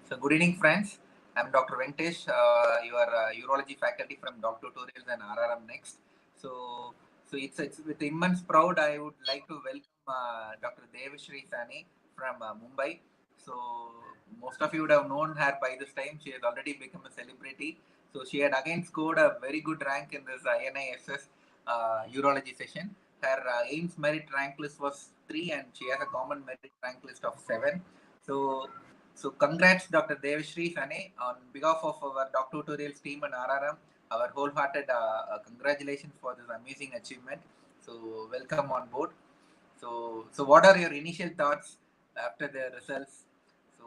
So good evening, friends. I'm Dr. Venkatesh, your urology faculty from Doctor Tutorials and RRM Next. So it's with immense proud I would like to welcome Dr. Devashree Sane from Mumbai. So most of you would have known her by this time. She has already become a celebrity. So she had again scored a very good rank in this INISS urology session. Her AIMS merit rank list was 3 and she has a common merit rank list of 7. So so congrats, Dr. Devashree Sane, on behalf of our Doctor Tutorials team and RRM. Our wholehearted congratulations for this amazing achievement. So welcome on board. So what are your initial thoughts after the results? So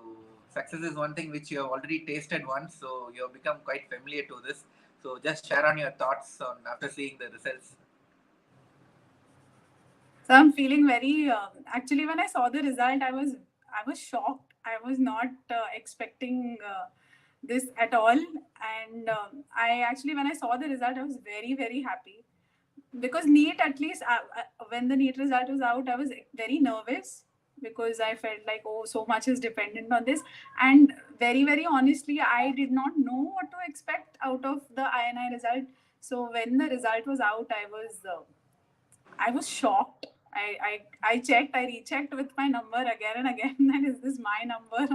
success is one thing which you have already tasted once, so you have become quite familiar to this. So just share on your thoughts on after seeing the results. So I'm feeling very. Actually, when I saw the result, I was shocked. I was not expecting this at all, and I actually, when I saw the result, I was very happy because NEET, at least when the NEET result was out, I was very nervous because I felt like, oh, so much is dependent on this, and very honestly, I did not know what to expect out of the INI result. So when the result was out, I was shocked. I checked, I rechecked with my number again and again. That is this my number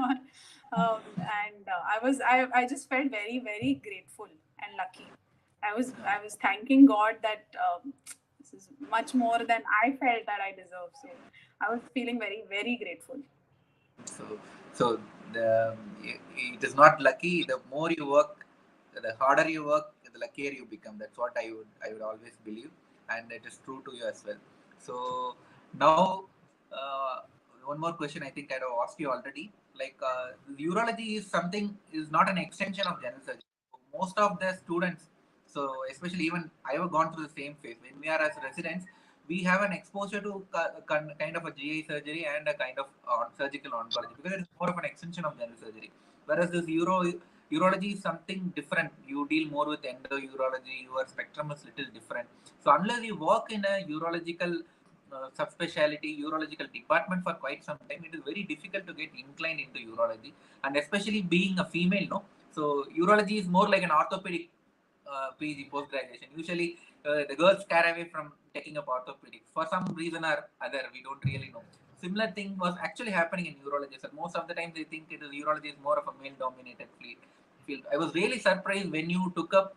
or, and I just felt very grateful and lucky. I was thanking God that this is much more than I felt that I deserve. So I was feeling very grateful. So the, it is not lucky. The more you work, the harder you work, the luckier you become. That's what I would always believe, and it is true to you as well. So now, one more question. I think I have asked you already. Like urology is something is not an extension of general surgery. Most of the students, so especially even I have gone through the same phase. When we are as residents, we have an exposure to kind of a GI surgery and a kind of surgical oncology because it's more of an extension of general surgery. Whereas this urology is something different. You deal more with endourology. Your spectrum is little different. So unless you work in a urological subspecialty, urological department for quite some time, it is very difficult to get inclined into urology, and especially being a female, no. So urology is more like an orthopedic PG post graduation. Usually, the girls scare away from taking up orthopedics for some reason or other. We don't really know. Similar thing was actually happening in urology. So most of the time, they think urology is more of a male-dominated field. I was really surprised when you took up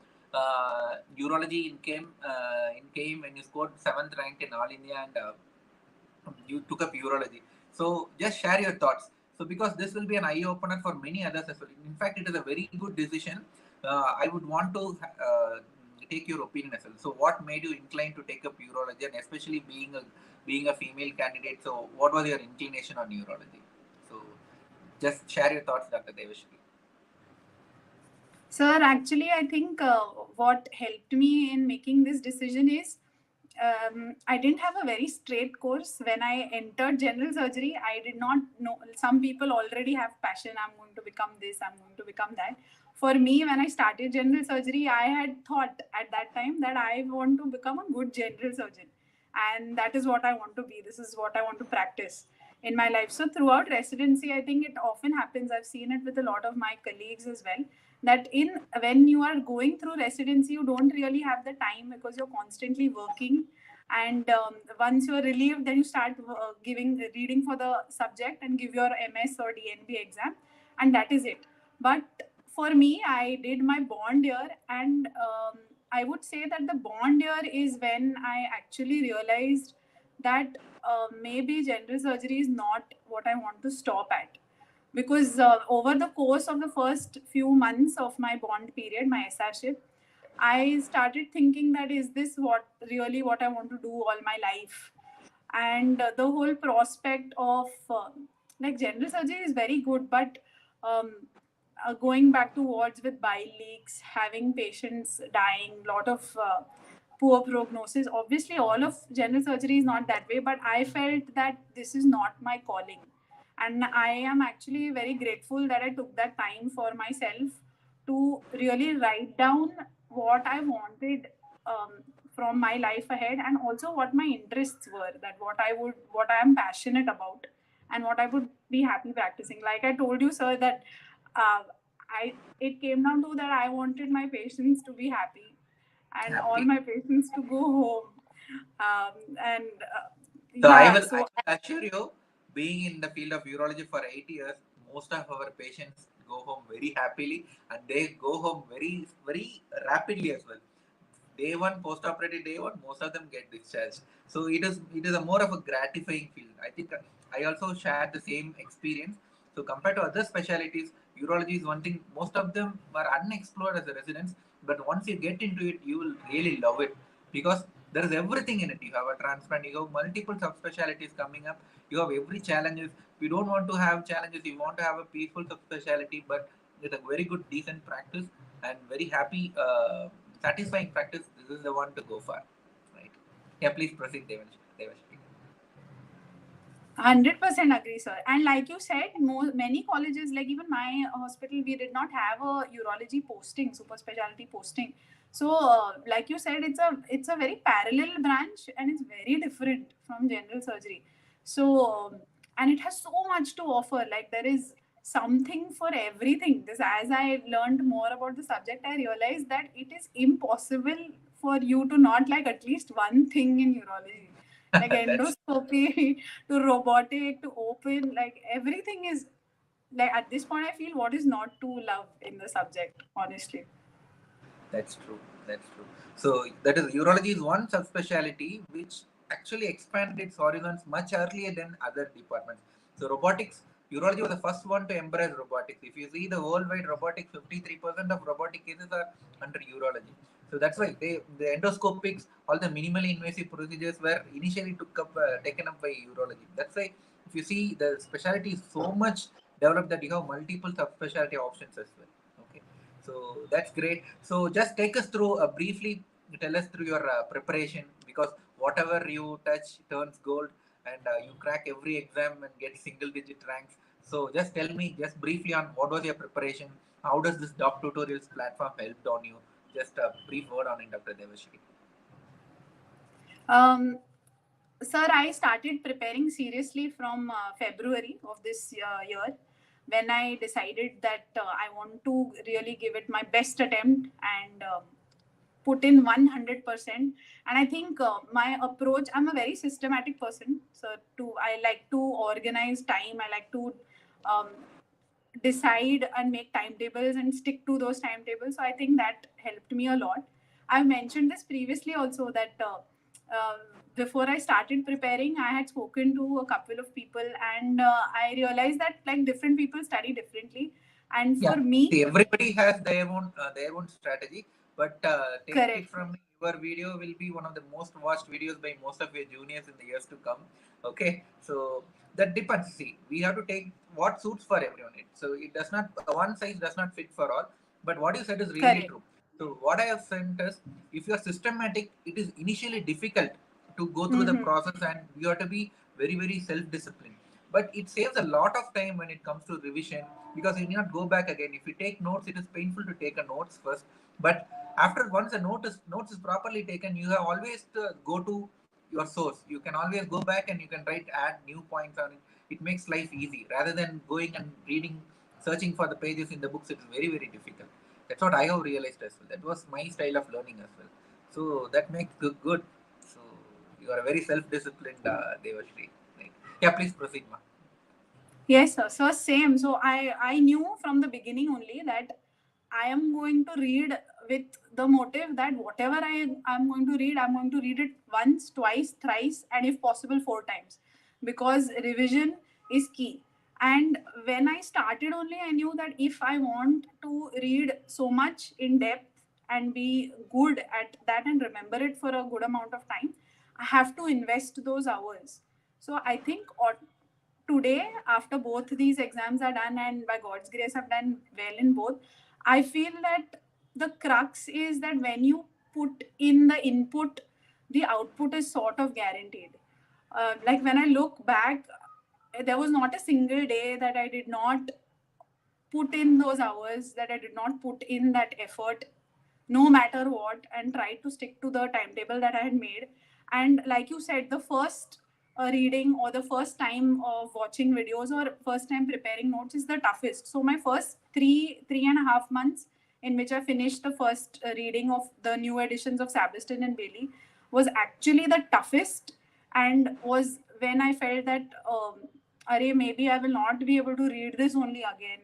urology in KM when you scored 7th rank in All India and you took up urology. So just share your thoughts. So because this will be an eye opener for many others as well. In fact, it is a very good decision. I would want to take your opinion as well. So what made you inclined to take up urology, and especially being a female candidate? So what was your inclination on urology? So just share your thoughts, Dr. Devashree. Sir, actually, I think what helped me in making this decision is I didn't have a very straight course. When I entered general surgery, I did not know. Some people already have passion. I'm going to become this, I'm going to become that. For me, when I started general surgery, I had thought at that time that I want to become a good general surgeon. And that is what I want to be. This is what I want to practice in my life. So throughout residency, I think it often happens. I've seen it with a lot of my colleagues as well, that in when you are going through residency, you don't really have the time because you're constantly working, and once you're relieved, then you start giving reading for the subject and give your MS or DNB exam, and that is it. But for me, I did my bond year, and I would say that the bond year is when I actually realized that maybe general surgery is not what I want to stop at, because over the course of the first few months of my bond period, my SRship, I started thinking that is this what I want to do all my life, and the whole prospect of like general surgery is very good, but um, going back to wards with bile leaks, having patients dying, lot of poor prognosis. Obviously, all of general surgery is not that way, but I felt that this is not my calling. And I am actually very grateful that I took that time for myself to really write down what I wanted from my life ahead, and also what my interests were, that what I am passionate about and what I would be happy practicing. Like I told you, sir, that uh, it came down to that I wanted my patients to be happy and all Happy. my patients to go home. And So yeah, I so will assure you, being in the field of urology for 8 years, most of our patients go home very happily, and they go home very rapidly as well. Day one, post-operative day one, most of them get discharged. So it is a more of a gratifying field. I think I also shared the same experience. So compared to other specialties, urology is one thing. Most of them are unexplored as a residents, but once you get into it, you will really love it because there is everything in it. You have a transplant, you have multiple subspecialties coming up, you have every challenges. We don't want to have challenges. You want to have a peaceful subspecialty, but with a very good, decent practice and very happy, satisfying practice. This is the one to go for, right? Yeah, please proceed, Devashree. 100% agree, sir. And like you said, many colleges, like even my hospital, we did not have a urology posting, super specialty posting. So, like you said, it's a very parallel branch and it's very different from general surgery. So, and it has so much to offer. Like there is something for everything. This, as I learned more about the subject, I realized that it is impossible for you to not like at least one thing in urology, like That's endoscopy to robotic to open, like everything is like at this point I feel what is not to love in the subject, honestly. That's true. That's true. So that is urology is one subspecialty which actually expanded its horizons much earlier than other departments. So robotics, urology was the first one to embrace robotics. If you see the worldwide robotics, 53% of robotic cases are under urology. So that's why the endoscopics, all the minimally invasive procedures were initially taken up by urology. That's why if you see the specialty is so much developed that you have multiple subspecialty options as well. Okay. So that's great. So just take us through briefly, tell us through your preparation because whatever you touch turns gold and you crack every exam and get single digit ranks. So just tell me just briefly on what was your preparation? How does this doc tutorials platform helped on you? Just a brief word on it, Dr. Devashree. um Sir, I started preparing seriously from February of this year when I decided that I want to really give it my best attempt and put in 100%. And I think my approach, I'm a very systematic person. So I like to organize time. I like to um, decide and make timetables and stick to those timetables. So I think that helped me a lot. I've mentioned this previously also that uh, before I started preparing, I had spoken to a couple of people, and I realized that like different people study differently. And for Yeah, me, see, everybody has their own strategy, but take it correct, from me, your video will be one of the most watched videos by most of your juniors in the years to come. Okay, so that depends. See, we have to take what suits for everyone. So it does not one size does not fit for all. But what you said is really correct. true. So what I have sent is, if you are systematic, it is initially difficult to go through the Mm-hmm. process, and you have to be very self-disciplined. But it saves a lot of time when it comes to revision because you need not go back again. If you take notes, it is painful to take a notes first. But after once a notes is properly taken, you have always to go to your source. You can always go back and you can add new points on it. It makes life easy rather than going and reading, searching for the pages in the books. It is very difficult. That's what I have realized as well. That was my style of learning as well. So that makes good. So you are a very self-disciplined Devashree. Right. Yeah, please proceed, ma. Yes, sir. So same. So I knew from the beginning only that I am going to read with the motive that whatever I'm going to read, I'm going to read it once, twice, thrice, and if possible, 4 times, because revision is key. And when I started only, I knew that if I want to read so much in depth and be good at that and remember it for a good amount of time, I have to invest those hours. So I think today, after both these exams are done and by God's grace I've done well in both, I feel that the crux is that when you put in the input, the output is sort of guaranteed. Like when I look back, there was not a single day that I did not put in those hours, that I did not put in that effort, no matter what, and try to stick to the timetable that I had made. And like you said, the first reading or the first time of watching videos or first time preparing notes is the toughest. So my first 3.5 months in which I finished the first reading of the new editions of Sabiston and Bailey was actually the toughest, and was when I felt that Array, maybe I will not be able to read this only again.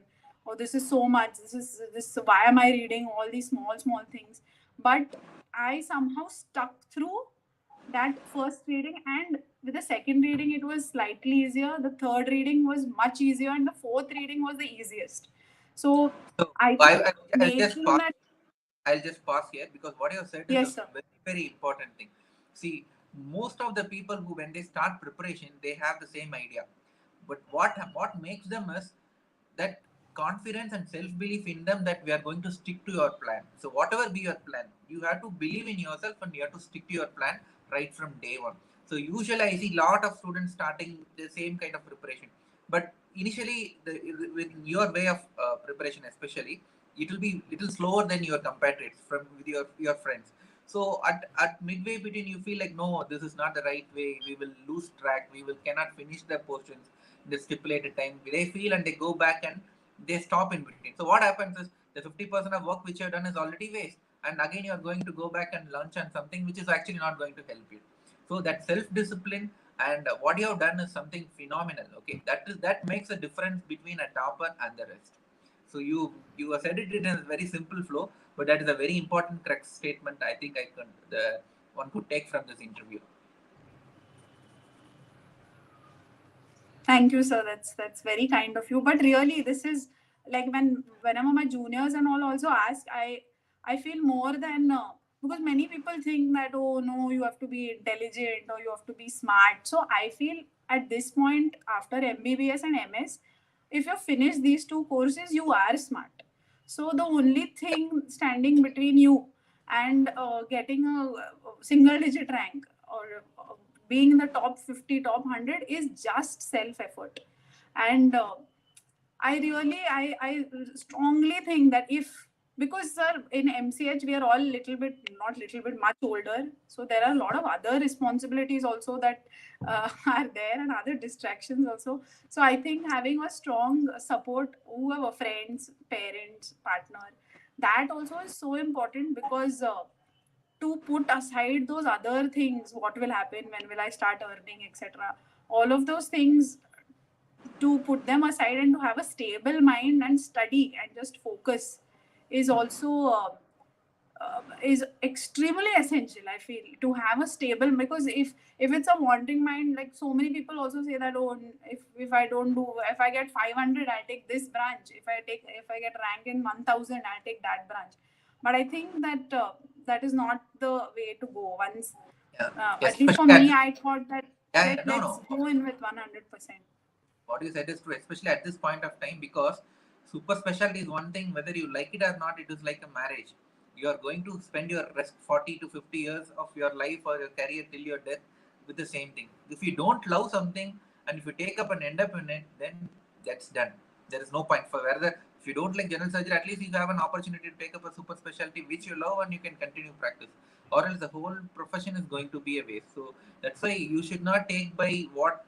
Or this is so much. This. Why am I reading all these small things? But I somehow stuck through that first reading, and with the second reading it was slightly easier, the third reading was much easier, and the fourth reading was the easiest. So So I I, think I'll just making pause. that. I'll just pause here because what you have said is a Yes, sir. very important thing. See, most of the people who, when they start preparation, they have the same idea. But what makes them is that confidence and self belief in them that we are going to stick to your plan. So whatever be your plan, you have to believe in yourself and you have to stick to your plan right from day one. So usually I see lot of students starting the same kind of preparation, but initially with your way of preparation especially, it will be little slower than your compatriots from with your friends. So at midway between you feel like, no, this is not the right way, we will lose track, we will cannot finish the portions in the stipulated time. They feel and they go back and they stop in between. So what happens is the 50% of work which you have done is already waste, and again you are going to go back and lunch on something which is actually not going to help you. So that self discipline and what you have done is something phenomenal. Okay, that makes a difference between a topper and the rest. So you have said it in a very simple flow, but that is a very important correct statement. I think the one could take from this interview. Thank you, sir. That's very kind of you. But really, this is like whenever my juniors and all also ask, I feel more than because many people think that, oh no, you have to be intelligent or you have to be smart. So I feel at this point after MBBS and MS, if you finish these two courses, you are smart. So the only thing standing between you and getting a single digit rank or being in the top 50, top 100 is just self effort. And I strongly think that if, because sir, in MCH we are all little bit, not little bit, much older, so there are a lot of other responsibilities also that are there, and other distractions also. So I think having a strong support, whoever, friends, parents, partner, that also is so important, because to put aside those other things, what will happen, when will I start earning, etc., all of those things, to put them aside and to have a stable mind and study and just focus is also is extremely essential, I feel, to have a stable. Because if it's a wandering mind, like so many people also say that, oh, if I don't do, if I get 500 I'll take this branch, if I get rank in 1000 I'll take that branch. But I think that that is not the way to go. Once Yeah, at least for especially me, at I thought that yeah, no, let's no. go in with 100%. What you said is true, especially at this point of time, because super specialty is one thing, whether you like it or not, it is like a marriage. You are going to spend your rest 40 to 50 years of your life or your career till your death with the same thing. If you don't love something and if you take up and end up in it, then that's done. There is no point. For whether if you don't like general surgery, at least you have an opportunity to take up a super specialty which you love and you can continue practice, or else the whole profession is going to be a waste. So that's why you should not take by what.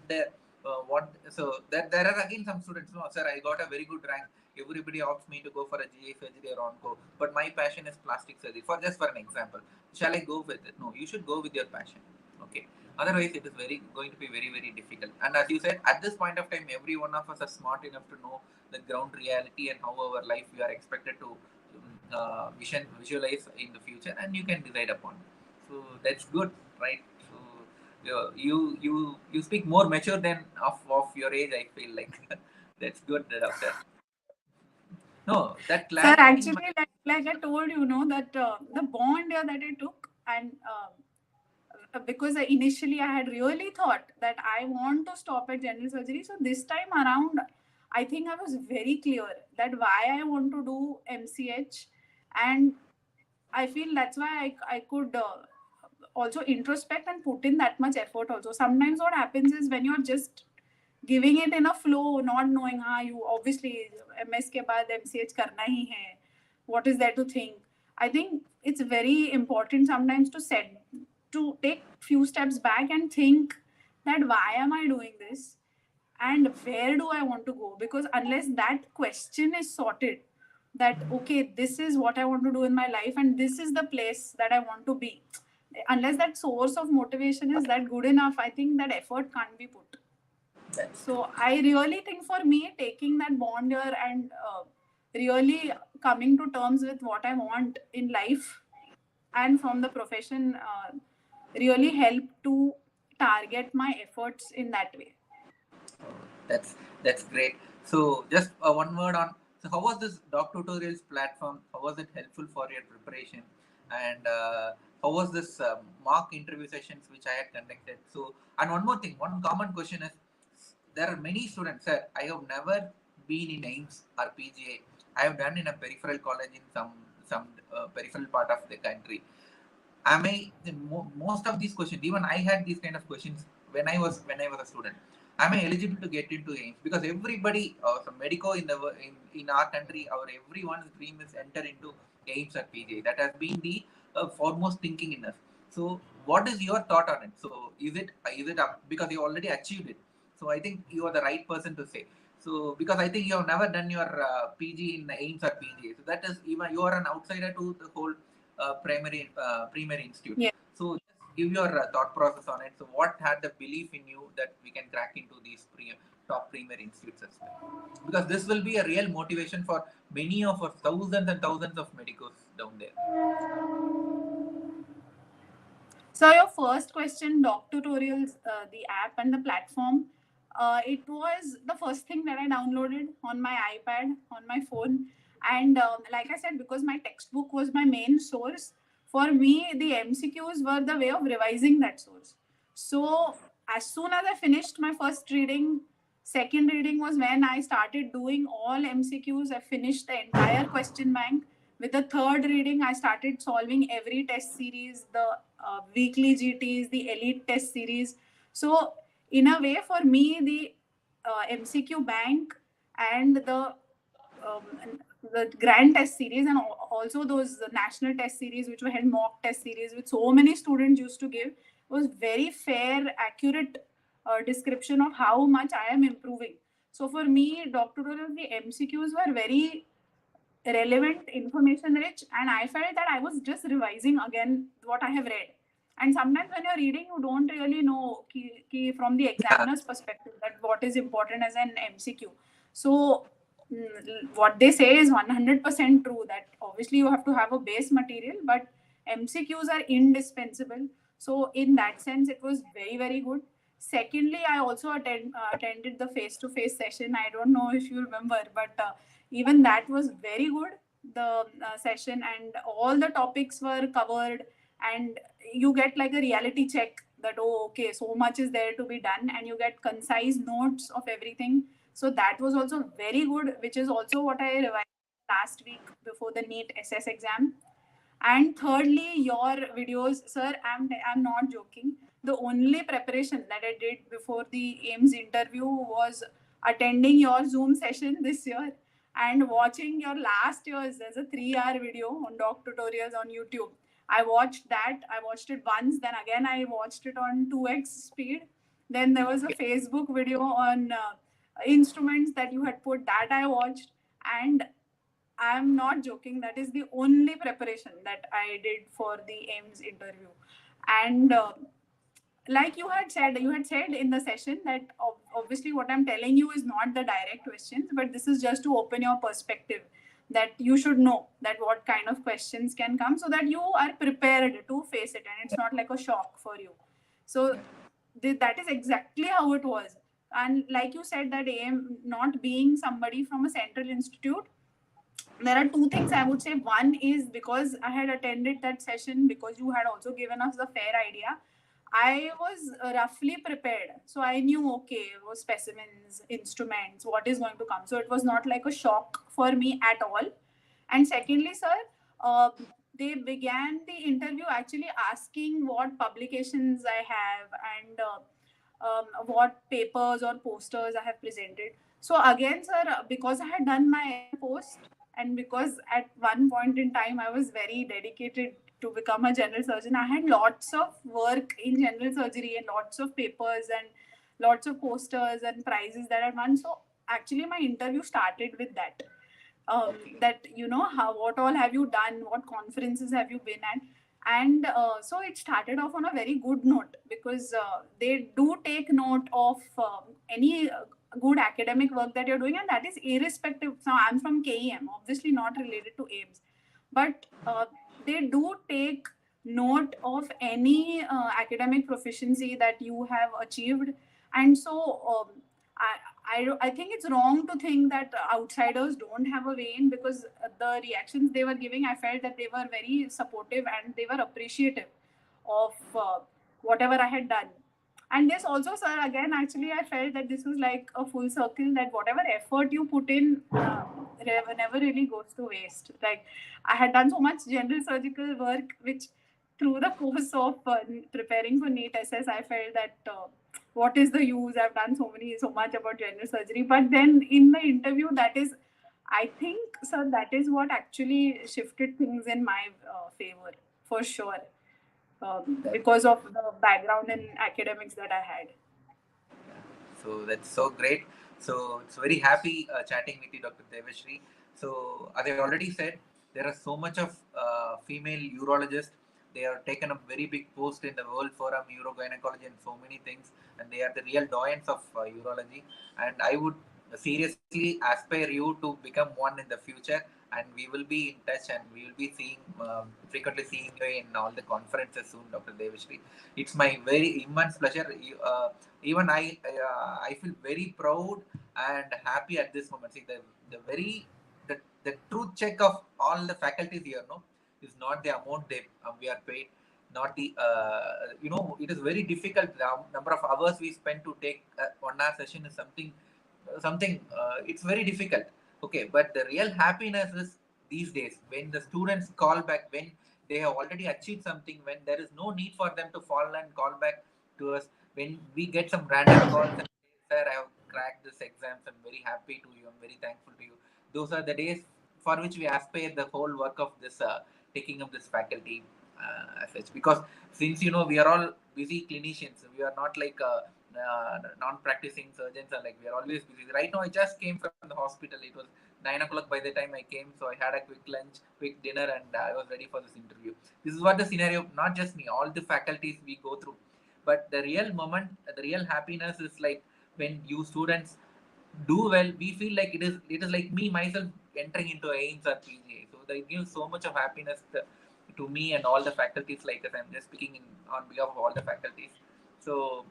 So there are again some students, no sir, I got a very good rank, everybody opts me to go for a GI surgery or onco, but my passion is plastic surgery, for just for an example. Shall I go with it? No, you should go with your passion. Okay, otherwise it is very going to be very difficult. And as you said, at this point of time, every one of us are smart enough to know the ground reality and how our life we are expected to visualize in the future, and you can decide upon it. So that's good, right? So you speak more mature than of your age, I feel like. That's good, doctor. No, that Sir, clarity in my actually, like I told you, know that the bond that I took, and because initially I had really thought that I want to stop at general surgery. So this time around, I think I was very clear that why I want to do MCH, and I feel that's why I could also introspect and put in that much effort. Also, sometimes what happens is when you're just giving it in a flow, not knowing, you obviously MS के बाद MCH करना ही है. What is there to think? I think it's very important sometimes to take few steps back and think that why am I doing this and where do I want to go? Because unless that question is sorted, that okay, this is what I want to do in my life and this is the place that I want to be, unless that source of motivation is that good enough, I think that effort can't be put. That's true. So I really think for me, taking that bond here and really coming to terms with what I want in life and from the profession really helped to target my efforts in that way. That's that's great. So just one word on. So how was this doc tutorials platform? How was it helpful for your preparation? And how was this mock interview sessions which I had conducted? So and one more thing, one common question is there are many students. Sir, I have never been in AIMS or PGA. I have done in a peripheral college in some peripheral part of the country. Am I most of these questions? Even I had these kind of questions when I was a student. Am I eligible to get into AIMS? Because everybody, some medico in our country, our everyone's dream is enter into AIMS or PGA. That has been the foremost thinking in us. So, what is your thought on it? So, is it up because you already achieved it? So, I think you are the right person to say. So, because I think you have never done your PG in AIMS or PGA, so that is even you are an outsider to the whole primary institutes. Yeah. So just give your thought process on it. So what had the belief in you that we can crack into these top primary institutes as well? Because this will be a real motivation for many of us, thousands and thousands of medicos down there. So your first question, doc tutorials, the app and the platform, it was the first thing that I downloaded on my iPad, on my phone. And like I said, because my textbook was my main source, for me, the MCQs were the way of revising that source. So as soon as I finished my first reading, second reading was when I started doing all MCQs. I finished the entire question bank. With the third reading, I started solving every test series, the weekly GTs, the elite test series. So, in a way, for me, the MCQ bank and the grand test series and also those national test series which were held mock test series which so many students used to give was very fair, accurate description of how much I am improving. So for me, doctoral, the MCQs were very relevant, information rich, and I felt that I was just revising again what I have read. And sometimes when you're reading, you don't really know from the Yeah, examiner's perspective that what is important as an MCQ. So what they say is 100% true, that obviously you have to have a base material, but MCQs are indispensable. So in that sense, it was very, very good. Secondly, I also attended the face-to-face session. I don't know if you remember, but even that was very good, the session, and all the topics were covered, and you get like a reality check that oh okay, so much is there to be done, and you get concise notes of everything. So that was also very good, which is also what I revised last week before the NEET SS exam. And thirdly, your videos, sir, I'm not joking. The only preparation that I did before the AIMS interview was attending your Zoom session this year and watching your last year's. There's a 3-hour video on doc tutorials on YouTube. I watched that. I watched it once, then again I watched it on 2x speed. Then there was a Facebook video on instruments that you had put, that I watched. And I'm not joking. That is the only preparation that I did for the AIMS interview. And like you had said in the session that obviously what I'm telling you is not the direct questions, but this is just to open your perspective, that you should know that what kind of questions can come so that you are prepared to face it and it's not like a shock for you. So that is exactly how it was. And like you said, that AM not being somebody from a central institute, there are two things I would say. One is because I had attended that session, because you had also given us the fair idea, I was roughly prepared. So I knew, okay, specimens, instruments, what is going to come. So it was not like a shock for me at all. And secondly, sir, uh, they began the interview actually asking what publications I have and what papers or posters I have presented. So again, sir, because I had done my post And because at one point in time I was very dedicated to become a general surgeon, I had lots of work in general surgery and lots of papers and lots of posters and prizes that I won. So actually my interview started with that. Okay. That how, what all have you done, what conferences have you been at. And so it started off on a very good note, because they do take note of any good academic work that you're doing, and that is irrespective. Now I'm from KEM, obviously not related to AIMS, but they do take note of any academic proficiency that you have achieved. And so I think it's wrong to think that outsiders don't have a way in, because the reactions they were giving, I felt that they were very supportive and they were appreciative of whatever I had done. And this also, sir, again, actually, I felt that this was like a full circle, that whatever effort you put in never really goes to waste. Like, I had done so much general surgical work, which through the course of preparing for NEET SS, I felt that what is the use? I've done so much about general surgery. But then in the interview, that is, I think, sir, that is what actually shifted things in my favor, for sure, That, because of the background in academics that I had. so that's so great. So it's very happy chatting with you, Dr. Devashree. So as I already said, there are so much of female urologists. They have taken a very big post in the World Forum Urogynecology and so many things, and they are the real doyens of urology. And I would seriously aspire you to become one in the future. And we will be in touch, and we will be seeing frequently seeing you in all the conferences soon, Dr. Devashree. It's my very immense pleasure. Even I feel very proud and happy at this moment. See, the truth check of all the faculties here, no, is not the amount we are paid, not the it is very difficult. The number of hours we spend to take a 1 hour session is something it's very difficult. Okay, but the real happiness is these days when the students call back, when they have already achieved something, when there is no need for them to fall and call back to us, when we get some random calls and say, sir, I have cracked this exams, I'm very happy to you, I'm very thankful to you. Those are the days for which we aspire the whole work of this taking up this faculty as such. Because since we are all busy clinicians, we are not like non-practicing surgeons, are like we are always busy. Right now, I just came from the hospital. It was 9 o'clock by the time I came, so I had a quick lunch, quick dinner, and I was ready for this interview. This is what the scenario, not just me, all the faculties we go through. But the real moment, the real happiness is like when you students do well. We feel like it is like me myself entering into AIMS or PGA. So that gives so much of happiness to me and all the faculties like us. I'm just speaking on behalf of all the faculties. So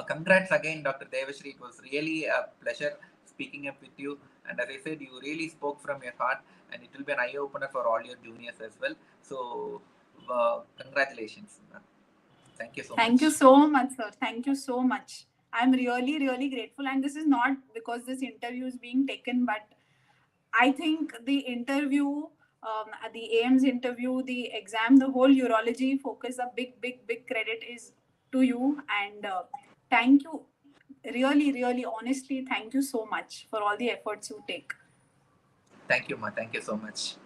congrats again, Dr. Devashree. It was really a pleasure speaking up with you. And as I said, you really spoke from your heart, and it will be an eye opener for all your juniors as well. So, congratulations. Thank you so Thank much. you so much, sir. Thank you so much. I'm really, really grateful. And this is not because this interview is being taken, but I think the interview, the AIMS interview, the exam, the whole urology focus, a big, big, big credit is to you. And thank you. Really, really, honestly, thank you so much for all the efforts you take. Thank you, Ma. Thank you so much.